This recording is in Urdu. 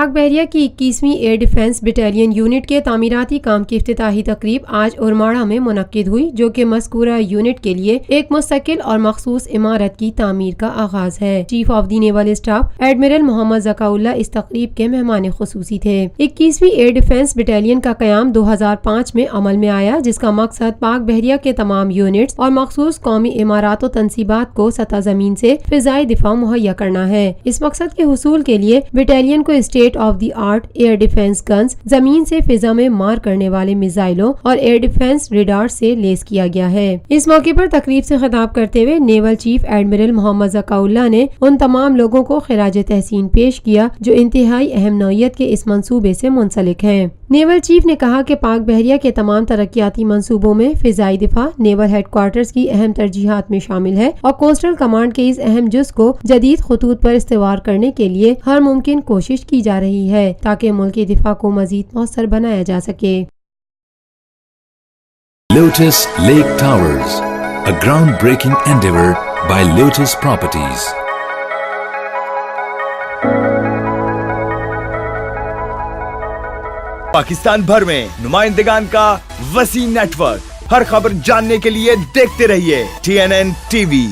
پاک بحریہ کی 21ویں ایئر ڈیفنس بٹالین یونٹ کے تعمیراتی کام کی افتتاحی تقریب آج اورماڑہ میں منعقد ہوئی، جو کہ مذکورہ یونٹ کے لیے ایک مستقل اور مخصوص عمارت کی تعمیر کا آغاز ہے۔ Chief of the naval staff admiral Muhammad Zakaullah اس تقریب کے مہمان خصوصی تھے۔ 21ویں ایئر ڈیفنس بٹالین کا قیام 2005 میں عمل میں آیا، جس کا مقصد پاک بحریہ کے تمام یونٹس اور مخصوص قومی عمارات و تنصیبات کو سطح زمین سے فضائی دفاع مہیا کرنا ہے۔ اس مقصد کے حصول کے لیے بٹالین کو state of the art air defence guns, زمین سے فضا میں مار کرنے والے میزائلوں اور ایئر ڈیفنس ریڈار سے لیس کیا گیا ہے۔ اس موقع پر تقریب سے خطاب کرتے ہوئے naval chief admiral Muhammad Zaka اللہ نے ان تمام لوگوں کو خراج تحسین پیش کیا جو انتہائی اہم نوعیت کے اس منصوبے سے منسلک ہیں۔ نیول چیف نے کہا کہ پاک بحریہ کے تمام ترقیاتی منصوبوں میں فضائی دفاع نیول ہیڈ کوارٹرز کی اہم ترجیحات میں شامل ہے اور کوسٹل کمانڈ کے اس اہم جز کو جدید خطوط پر استوار کرنے کے لیے ہر ممکن کوشش کی جا رہی ہے تاکہ ملکی دفاع کو مزید مؤثر بنایا جا سکے۔ Lotus Lake Towers, a groundbreaking endeavor by Lotus Properties۔ Pakistan بھر میں نمائندگان کا وسیع نیٹ ورک، ہر خبر جاننے کے لیے دیکھتے رہیے TNN TV۔